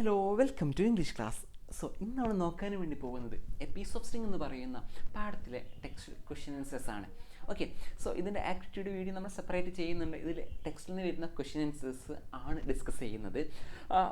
Hello, welcome to English class. So ഇന്ന് നമ്മൾ നോക്കാൻ വേണ്ടി പോകുന്നത് എ പീസ് ഓഫ് സ്ട്രിങ് എന്ന് പറയുന്ന പാഠത്തിലെ ടെക്സ്റ്റ് ക്വസ്റ്റ്യൻ ആൻസേഴ്സ് ആണ്. ഓക്കെ, സോ ഇതിൻ്റെ ആക്ടിവിറ്റിയുടെ വീഡിയോ നമ്മൾ സെപ്പറേറ്റ് ചെയ്യുന്നുണ്ട്. ഇതിൽ ടെക്സ്റ്റിൽ നിന്ന് വരുന്ന ക്വസ്റ്റ്യൻ ആൻസേഴ്സ് ആണ് ഡിസ്കസ് ചെയ്യുന്നത്.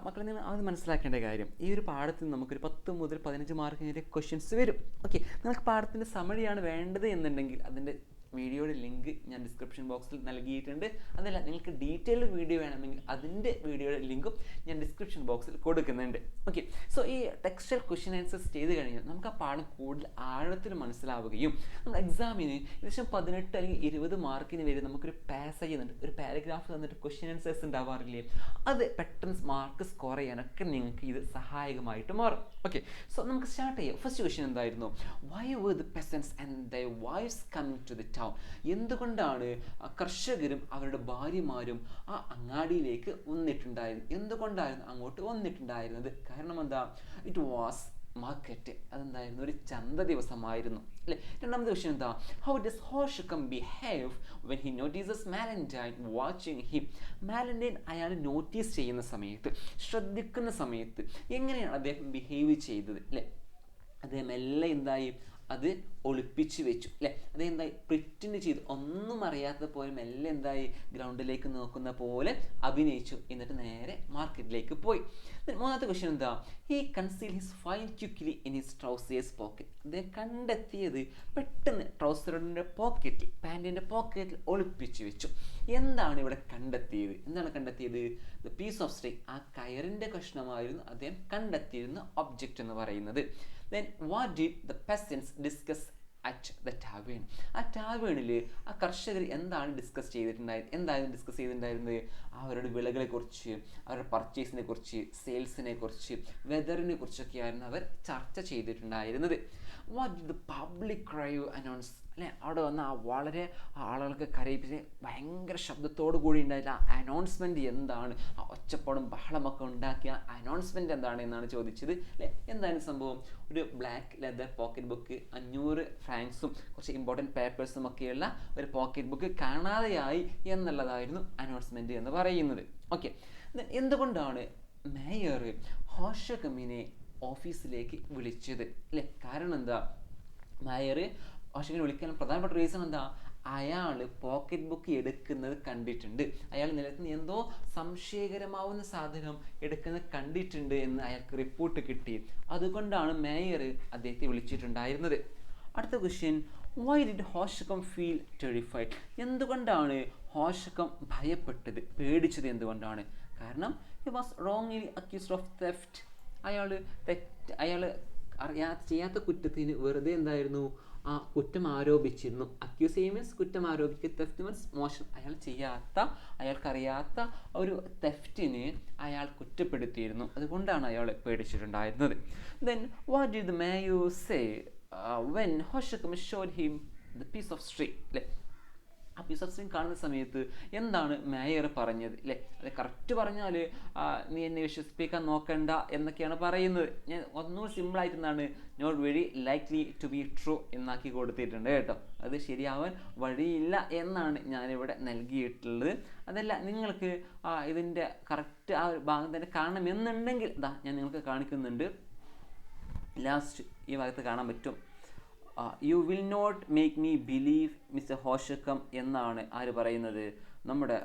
മക്കളെ, നിങ്ങൾ ആദ്യം മനസ്സിലാക്കേണ്ട കാര്യം, ഈ ഒരു പാഠത്തിൽ നമുക്കൊരു 10 മുതൽ 15 മാർക്കിൻ്റെ ക്വസ്റ്റ്യൻസ് വരും. ഓക്കെ, നിങ്ങൾക്ക് പാഠത്തിൻ്റെ സമറിയാണ് വേണ്ടത് എന്നുണ്ടെങ്കിൽ അതിൻ്റെ വീഡിയോയുടെ ലിങ്ക് ഞാൻ ഡിസ്ക്രിപ്ഷൻ ബോക്സിൽ നൽകിയിട്ടുണ്ട്. അതല്ല, നിങ്ങൾക്ക് ഡീറ്റെയിൽഡ് വീഡിയോ വേണമെങ്കിൽ അതിൻ്റെ വീഡിയോയുടെ ലിങ്കും ഞാൻ ഡിസ്ക്രിപ്ഷൻ ബോക്സിൽ കൊടുക്കുന്നുണ്ട്. ഓക്കെ, സോ ഈ ടെക്സ്റ്റൽ ക്വസ്റ്റ്യൻ ആൻസേഴ്സ് ചെയ്ത് കഴിഞ്ഞാൽ നമുക്ക് ആ പാഠം കൂടുതൽ ആഴത്തിൽ മനസ്സിലാവുകയും നമ്മൾ എക്സാമിന് ഏകദേശം 18 അല്ലെങ്കിൽ 20 മാർക്കിന് വരെ നമുക്കൊരു പാസേജ് തന്നിട്ട് ഒരു പാരഗ്രാഫ് തന്നിട്ട് ക്വസ്റ്റ്യൻ ആൻസേഴ്സ് ഉണ്ടാവാറില്ലേ, അത് പെട്ടെന്ന് മാർക്ക് സ്കോർ ചെയ്യാനൊക്കെ നിങ്ങൾക്ക് ഇത് സഹായകമായിട്ട് മാറും. ഓക്കെ, സോ നമുക്ക് സ്റ്റാർട്ട് ചെയ്യാം. ഫസ്റ്റ് ക്വസ്റ്റ്യൻ എന്തായിരുന്നു? Why were the peasants and their wives coming to the town? എന്തുകൊണ്ടാണ് കർഷകരും അവരുടെ ഭാര്യമാരും ആ അങ്ങാടിയിലേക്ക് വന്നിട്ടുണ്ടായിരുന്നത്? എന്തുകൊണ്ടായിരുന്നു അങ്ങോട്ട് വന്നിട്ടുണ്ടായിരുന്നത്? കാരണം എന്താ? It was market. അതെന്തായിരുന്നു? ഒരു ചന്ത ദിവസമായിരുന്നു അല്ലേ. രണ്ടാമത്തെ ക്വസ്റ്റ്യൻ എന്താ? How does Hauchecorne behave when he notices Malandain watching him? Malandain അയാൾ നോട്ടീസ് ചെയ്യുന്ന സമയത്ത്, ശ്രദ്ധിക്കുന്ന സമയത്ത് എങ്ങനെയാണ് അദ്ദേഹം ബിഹേവ് ചെയ്തത് അല്ലേ? അദ്ദേഹം എല്ലാം എന്തായി, അത് ഒളിപ്പിച്ച് വെച്ചു അല്ലേ. അതെന്തായി, പ്രിറ്റൻഡ് ചെയ്തു, ഒന്നും അറിയാത്ത പോലെ മെല്ലെ എന്തായി, ഗ്രൗണ്ടിലേക്ക് നോക്കുന്ന പോലെ അഭിനയിച്ചു. എന്നിട്ട് നേരെ മാർക്കറ്റിലേക്ക് പോയി. മൂന്നാമത്തെ ക്വസ്റ്റ്യൻ എന്താ? He conceal his fine quickly in his trousers pocket. അദ്ദേഹം കണ്ടെത്തിയത് പെട്ടെന്ന് ട്രൗസറിൻ്റെ പോക്കറ്റിൽ, പാൻറ്റിൻ്റെ പോക്കറ്റിൽ ഒളിപ്പിച്ച് വെച്ചു. എന്താണ് ഇവിടെ കണ്ടെത്തിയത്? എന്താണ് കണ്ടെത്തിയത്? ദ പീസ് ഓഫ് സ്ട്രിങ്, ആ കയറിൻ്റെ കഷ്ണമായിരുന്നു അദ്ദേഹം കണ്ടെത്തിയിരുന്ന ഒബ്ജക്റ്റ് എന്ന് പറയുന്നത്. Then what did the peasants discuss at the tavern? ആ ടാവേണിൽ ആ കർഷകർ എന്താണ് ഡിസ്കസ് ചെയ്തിട്ടുണ്ടായിരുന്നത്? എന്തായിരുന്നു ഡിസ്കസ് ചെയ്തിട്ടുണ്ടായിരുന്നത്? അവരുടെ വിളകളെ കുറിച്ച്, അവരുടെ പർച്ചേസിനെ കുറിച്ച്, സെയിൽസിനെ കുറിച്ച്, വെതറിനെ കുറിച്ചൊക്കെയായിരുന്നു അവർ ചർച്ച ചെയ്തിട്ടുണ്ടായിരുന്നത്. What did the public crier announce? അല്ലേ, അവിടെ വന്ന ആ വളരെ ആളുകൾക്ക് കരയിപ്പിച്ച് ഭയങ്കര ശബ്ദത്തോടു കൂടി ഉണ്ടായില്ല ആ അനൗൺസ്മെൻറ്റ് എന്താണ്? ആ ഒച്ചപ്പാടും ബഹളമൊക്കെ ഉണ്ടാക്കിയ അനൗൺസ്മെൻറ്റ് എന്താണ് എന്നാണ് ചോദിച്ചത് അല്ലേ. എന്തായിരുന്നു സംഭവം? ഒരു ബ്ലാക്ക് ലെതർ പോക്കറ്റ് ബുക്ക്, 500 ഫ്രാങ്ക്സും കുറച്ച് ഇമ്പോർട്ടൻറ്റ് പേപ്പേഴ്സും ഒക്കെയുള്ള ഒരു പോക്കറ്റ് ബുക്ക് കാണാതെയായി എന്നുള്ളതായിരുന്നു അനൗൺസ്മെൻറ്റ് എന്ന് പറയുന്നത്. ഓക്കെ, എന്തുകൊണ്ടാണ് മേയർ ഹോഷകമ്മിനെ ഓഫീസിലേക്ക് വിളിച്ചത് അല്ലേ? കാരണം എന്താ? മേയർ ഹോഷകമ്മിനെ വിളിക്കാൻ പ്രധാനപ്പെട്ട റീസൺ എന്താ? അയാൾ പോക്കറ്റ് ബുക്ക് എടുക്കുന്നത് കണ്ടിട്ടുണ്ട്. അയാൾ നിലത്തുനിന്ന് എന്തോ സംശയകരമാവുന്ന സാധനം എടുക്കുന്നത് കണ്ടിട്ടുണ്ട് എന്ന് അയാൾക്ക് റിപ്പോർട്ട് കിട്ടി. അതുകൊണ്ടാണ് മേയർ അദ്ദേഹത്തെ വിളിച്ചിട്ടുണ്ടായിരുന്നത്. അടുത്ത question, why did Hauchecorne feel terrified? എന്തുകൊണ്ടാണ് ഹോഷകം ഭയപ്പെട്ടത്, പേടിച്ചത്? എന്തുകൊണ്ടാണ്? കാരണം he was wrongly accused of theft. അയാൾ ചെയ്യാത്ത കുറ്റത്തിന് വെറുതെ എന്തായിരുന്നു, ആ കുറ്റം ആരോപിച്ചിരുന്നു. അക്യൂസ് ചെയ്യുക മീൻസ് കുറ്റം ആരോപിക്കുക, തെഫ്റ്റ് മീൻസ് മോശം. അയാൾക്കറിയാത്ത ഒരു തെഫ്റ്റിന് അയാൾ കുറ്റപ്പെടുത്തിയിരുന്നു. അതുകൊണ്ടാണ് അയാൾ പേടിച്ചിട്ടുണ്ടായിരുന്നത്. Then what did the mayor say when Hauchecorne showed him the piece of string അല്ലേ? ആ പീസ് ഓഫ് സ്ട്രിങ് കാണുന്ന സമയത്ത് എന്താണ് മേയർ പറഞ്ഞത് അല്ലേ? അത് കറക്റ്റ് പറഞ്ഞാൽ നീ എന്നെ വിശ്വസിപ്പിക്കാൻ നോക്കണ്ട എന്നൊക്കെയാണ് പറയുന്നത്. ഞാൻ ഒന്നുകൂടി സിമ്പിളായിട്ട് എന്താണ്, not very likely to be true എന്നാക്കി കൊടുത്തിട്ടുണ്ട് കേട്ടോ. അത് ശരിയാവാൻ വഴിയില്ല എന്നാണ് ഞാനിവിടെ നൽകിയിട്ടുള്ളത്. അതല്ല, നിങ്ങൾക്ക് ഇതിൻ്റെ കറക്റ്റ് ആ ഒരു ഭാഗം തന്നെ കാണണമെന്നുണ്ടെങ്കിൽ ഇതാ ഞാൻ നിങ്ങൾക്ക് കാണിക്കുന്നുണ്ട്. ലാസ്റ്റ് ഈ ഭാഗത്ത് കാണാൻ പറ്റും. You will not make me believe mister Hauchecorne എന്നാണ് ആര് പറയുന്നത്? നമ്മുടെ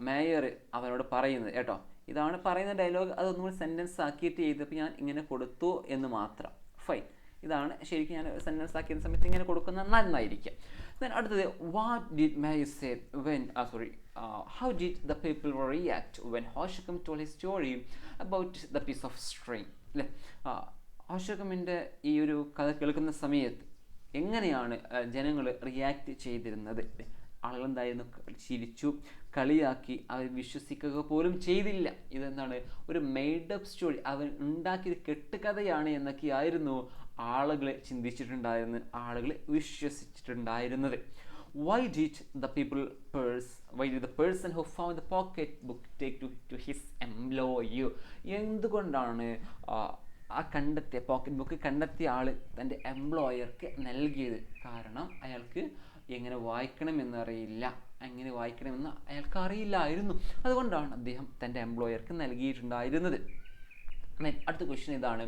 മേയർ അവരോട് പറയുന്നത് കേട്ടോ. ഇതാണ് പറയുന്ന ഡയലോഗ്. അതൊന്നുകൂടി സെൻറ്റൻസ് ആക്കിയിട്ട് ചെയ്തപ്പോൾ ഞാൻ ഇങ്ങനെ കൊടുത്തു എന്ന് മാത്രം. ഫൈൻ, ഇതാണ് ശരിക്കും ഞാൻ സെൻറ്റൻസ് ആക്കിയ സമയത്ത് ഇങ്ങനെ കൊടുക്കുന്നത് നന്നായിരിക്കും. ദെൻ അടുത്തത്, what did mayor say when how did the people react when Hauchecorne told his story about the piece of string അല്ലേ? ഹോഷക്കമിൻ്റെ ഈ ഒരു കഥ കേൾക്കുന്ന സമയത്ത് എങ്ങനെയാണ് ജനങ്ങൾ റിയാക്ട് ചെയ്തിരുന്നത്? ആളുകൾ എന്തായിരുന്നു, ചിരിച്ചു, കളിയാക്കി, അവർ വിശ്വസിക്കുക പോലും ചെയ്തില്ല. ഇതെന്താണ്, ഒരു മെയ്ഡപ്പ് സ്റ്റോറി, അവർ ഉണ്ടാക്കിയത് കെട്ടുകഥയാണ് എന്നൊക്കെയായിരുന്നു ആളുകൾ ചിന്തിച്ചിട്ടുണ്ടായിരുന്നത്, ആളുകൾ വിശ്വസിച്ചിട്ടുണ്ടായിരുന്നത്. Why did the person who found the pocket book take to his employer? എന്തുകൊണ്ടാണ് ആ കണ്ടെത്തിയ പോക്കറ്റ് ബുക്ക് കണ്ടെത്തിയ ആൾ തൻ്റെ എംപ്ലോയർക്ക് നൽകിയത്? കാരണം അയാൾക്ക് എങ്ങനെ വായിക്കണമെന്നറിയില്ല, എങ്ങനെ വായിക്കണമെന്ന് അയാൾക്ക് അറിയില്ലായിരുന്നു. അതുകൊണ്ടാണ് അദ്ദേഹം തൻ്റെ എംപ്ലോയർക്ക് നൽകിയിട്ടുണ്ടായിരുന്നത്. അടുത്ത ക്വസ്റ്റ്യൻ ഇതാണ്.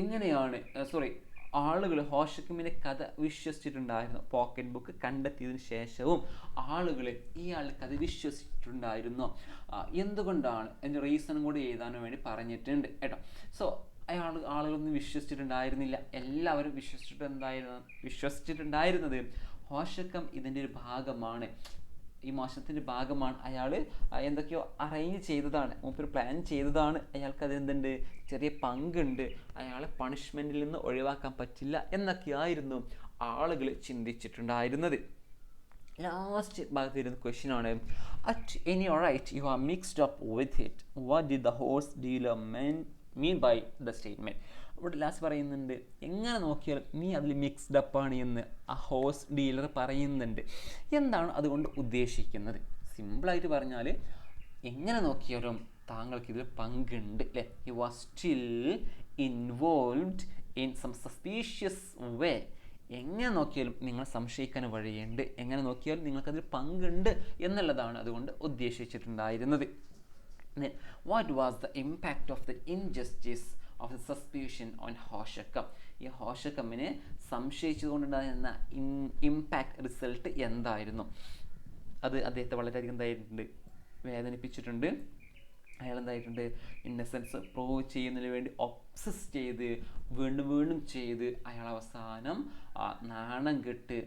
എങ്ങനെയാണ് ആളുകൾ ഹോഷക്കിമിൻ്റെ കഥ വിശ്വസിച്ചിട്ടുണ്ടായിരുന്നു? പോക്കറ്റ് ബുക്ക് കണ്ടെത്തിയതിന് ശേഷവും ആളുകൾ ഇയാൾ കഥ വിശ്വസിച്ചിട്ടുണ്ടായിരുന്നു. എന്തുകൊണ്ടാണ് അതിൻ്റെ റീസണും കൂടി എഴുതാനും വേണ്ടി പറഞ്ഞിട്ടുണ്ട് കേട്ടോ. സോ ആളുകളൊന്നും വിശ്വസിച്ചിട്ടുണ്ടായിരുന്നില്ല. എല്ലാവരും വിശ്വസിച്ചിട്ടുണ്ടായിരുന്നത് ഹോഷക്കം ഇതിൻ്റെ ഒരു ഭാഗമാണ്, ഈ മോശത്തിൻ്റെ ഭാഗമാണ്, അയാൾ എന്തൊക്കെയോ അറേഞ്ച് ചെയ്തതാണ്, മൂപ്പർ പ്ലാൻ ചെയ്തതാണ്, അയാൾക്ക് അതെന്തുണ്ട് ചെറിയ പങ്കുണ്ട്, അയാളെ പണിഷ്മെൻറ്റിൽ നിന്ന് ഒഴിവാക്കാൻ പറ്റില്ല എന്നൊക്കെയായിരുന്നു ആളുകൾ ചിന്തിച്ചിട്ടുണ്ടായിരുന്നത്. ലാസ്റ്റ് ഭാഗത്ത് വരുന്ന ക്വസ്റ്റ്യൻ ആണ്, at any rate you are mixed up with it, what did the horse dealer mean by the statement. ഇവിടെ ലാസ്റ്റ് പറയുന്നുണ്ട്, എങ്ങനെ നോക്കിയാലും നീ അതിൽ മിക്സ്ഡ് അപ്പാണ് എന്ന് ആ ഹോഴ്സ് ഡീലർ പറയുന്നുണ്ട്. എന്താണ് അതുകൊണ്ട് ഉദ്ദേശിക്കുന്നത്? സിമ്പിളായിട്ട് പറഞ്ഞാൽ, എങ്ങനെ നോക്കിയാലും താങ്കൾക്ക് ഇതിൽ പങ്കുണ്ട് അല്ലേ. You are still involved in some suspicious way. എങ്ങനെ നോക്കിയാലും നിങ്ങൾ സംശയിക്കാൻ വഴിയുണ്ട്, എങ്ങനെ നോക്കിയാലും നിങ്ങൾക്കതിൽ പങ്കുണ്ട് എന്നുള്ളതാണ് അതുകൊണ്ട് ഉദ്ദേശിച്ചിട്ടുണ്ടായിരുന്നത്. Then, what was the impact of the injustice of the suspicion on ഹോഷക്കം? ഈ ഹോഷക്കമ്മിനെ സംശയിച്ചുകൊണ്ടുണ്ടായിരുന്ന ഇമ്പാക്ട് റിസൾട്ട് എന്തായിരുന്നു? അത് അദ്ദേഹത്തെ വളരെയധികം എന്തായിട്ടുണ്ട്, വേദനിപ്പിച്ചിട്ടുണ്ട്. അയാൾ എന്തായിട്ടുണ്ട്, ഇന്നസെൻസ് പ്രൂവ് ചെയ്യുന്നതിന് വേണ്ടി ഒബ്സസ് ചെയ്ത് വീണ്ടും ചെയ്ത് അയാൾ അവസാനം നാണം കെട്ട്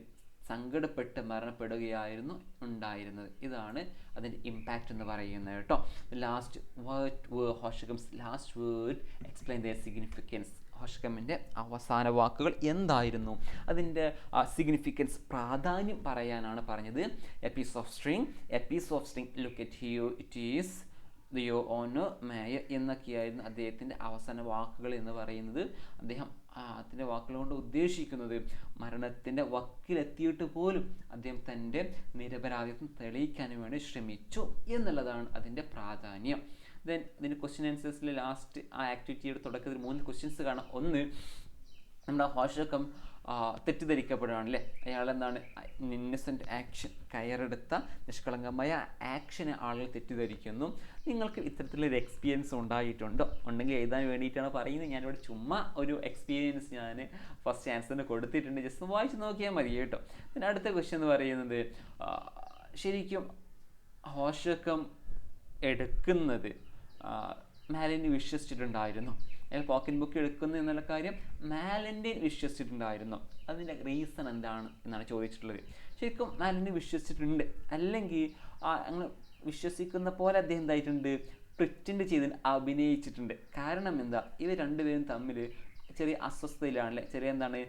സങ്കടപ്പെട്ട് മരണപ്പെടുകയായിരുന്നു ഉണ്ടായിരുന്നത്. ഇതാണ് അതിൻ്റെ ഇമ്പാക്റ്റ് എന്ന് പറയുന്നത് കേട്ടോ. Last Hauchecorne's last word explain their significance. ഹോഷക്കമ്മിൻ്റെ അവസാന വാക്കുകൾ എന്തായിരുന്നു, അതിൻ്റെ സിഗ്നിഫിക്കൻസ് പ്രാധാന്യം പറയാനാണ് പറഞ്ഞത്. A piece of string look at here it is ദിയോ ഓനോ മേയ എന്നൊക്കെയായിരുന്നു അദ്ദേഹത്തിൻ്റെ അവസാന വാക്കുകൾ എന്ന് പറയുന്നത്. അദ്ദേഹം അതിൻ്റെ വാക്കുകൾ കൊണ്ട് ഉദ്ദേശിക്കുന്നത് മരണത്തിൻ്റെ വക്കിലെത്തിയിട്ട് പോലും അദ്ദേഹം തൻ്റെ നിരപരാധിത്വം തെളിയിക്കാൻ വേണ്ടി ശ്രമിച്ചു എന്നുള്ളതാണ് അതിൻ്റെ പ്രാധാന്യം. ദെൻ ഇതിൻ്റെ ക്വസ്റ്റ്യൻ ആൻസേഴ്സിൽ ലാസ്റ്റ് ആ ആക്ടിവിറ്റിയുടെ തുടക്കത്തിൽ 3 ക്വസ്റ്റ്യൻസ് കാണാം. ഒന്ന്, നമ്മുടെ ഹോഷക്കം തെറ്റിദ്ധരിക്കപ്പെടുകയാണ് അല്ലേ. അയാളെന്താണ് ഇന്നസെൻറ്റ് ആക്ഷൻ, കയറെടുത്ത നിഷ്കളങ്കമായ ആക്ഷനെ ആളുകൾ തെറ്റിദ്ധരിക്കുന്നു. നിങ്ങൾക്ക് ഇത്തരത്തിലൊരു എക്സ്പീരിയൻസ് ഉണ്ടായിട്ടുണ്ടോ? ഉണ്ടെങ്കിൽ എഴുതാൻ വേണ്ടിയിട്ടാണ് പറയുന്നത്. ഞാനിവിടെ ചുമ്മാ ഒരു എക്സ്പീരിയൻസ് ഞാൻ ഫസ്റ്റ് ആൻസറിന് കൊടുത്തിട്ടുണ്ട്, ജസ്റ്റ് വായിച്ച് നോക്കിയാൽ മതി കേട്ടോ. പിന്നെ അടുത്ത ക്വസ്റ്റ്യൻ എന്ന് പറയുന്നത്, ശരിക്കും ഹോഷക്കം എടുക്കുന്നത് മാലിന് വിശ്വസിച്ചിട്ടുണ്ടായിരുന്നു? അയാൾ പോക്കറ്റ് ബുക്ക് എടുക്കുന്നു എന്നുള്ള കാര്യം മാലിൻ്റെയും വിശ്വസിച്ചിട്ടുണ്ടായിരുന്നു. അതിൻ്റെ റീസൺ എന്താണ് എന്നാണ് ചോദിച്ചിട്ടുള്ളത്. ശരിക്കും മാലിന് വിശ്വസിച്ചിട്ടുണ്ട്, അല്ലെങ്കിൽ അങ്ങനെ വിശ്വസിക്കുന്ന പോലെ അദ്ദേഹം എന്തായിട്ടുണ്ട്, പ്രിറ്റൻഡ് ചെയ്ത് അഭിനയിച്ചിട്ടുണ്ട്. കാരണം എന്താ, ഇവർ രണ്ടുപേരും തമ്മിൽ ചെറിയ അസ്വസ്ഥതയിലാണല്ലേ, ചെറിയ എന്താണ്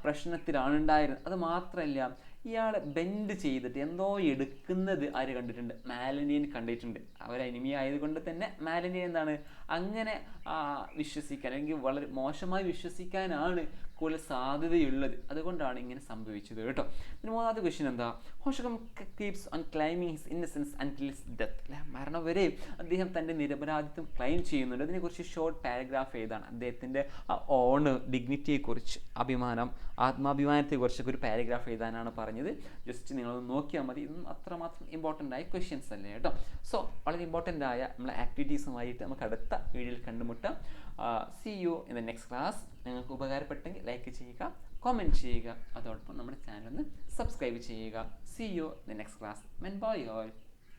പ്രശ്നത്തിലാണ് ഉണ്ടായിരുന്നത്. അത് മാത്രമല്ല, ഇയാളെ ബെൻഡ് ചെയ്തിട്ട് എന്തോ എടുക്കുന്നത് ആര് കണ്ടിട്ടുണ്ട്, മാലിനിയൻ കണ്ടിട്ടുണ്ട്. അവർ എനിമി ആയതുകൊണ്ട് തന്നെ മാലിനിയൻ എന്താണ് അങ്ങനെ വിശ്വസിക്കാൻ, അല്ലെങ്കിൽ വളരെ മോശമായി വിശ്വസിക്കാനാണ് കൂടുതൽ സാധ്യതയുള്ളത്. അതുകൊണ്ടാണ് ഇങ്ങനെ സംഭവിച്ചത് കേട്ടോ. പിന്നെ മൂന്നാമത്തെ ക്വസ്റ്റ്യൻ എന്താ, Hauchecorne keeps on claiming his innocence until his death. അല്ലെ, മരണം വരെ അദ്ദേഹം തൻ്റെ നിരപരാധിത്വം ക്ലെയിം ചെയ്യുന്നുണ്ട്. അതിനെക്കുറിച്ച് ഷോർട്ട് പാരഗ്രാഫ് ഏതാണ്, അദ്ദേഹത്തിൻ്റെ ഓണ്, ഡിഗ്നിറ്റിയെക്കുറിച്ച്, ആത്മാഭിമാനത്തെക്കുറിച്ചൊക്കെ ഒരു പാരഗ്രാഫ് എഴുതാനാണ് പറഞ്ഞത്. ജസ്റ്റ് നിങ്ങളൊന്ന് നോക്കിയാൽ മതി. ഇതൊന്നും അത്രമാത്രം ഇമ്പോർട്ടൻ്റ് ആയ ക്വസ്റ്റ്യൻസ് അല്ലേ കേട്ടോ. സോ വളരെ ഇമ്പോർട്ടൻ്റ് ആയ നമ്മളെ ആക്ടിവിറ്റീസുമായിട്ട് നമുക്ക് അടുത്ത വീഡിയോയിൽ കണ്ടുമുട്ടാം. C you in the next class. നിങ്ങൾക്ക് ഉപകാരപ്പെട്ടെങ്കിൽ ലൈക്ക് ചെയ്യുക, കോമെൻറ്റ് ചെയ്യുക, അതോടൊപ്പം നമ്മുടെ ചാനൽ ഒന്ന് സബ്സ്ക്രൈബ് ചെയ്യുക. See you in the next class. Bye all.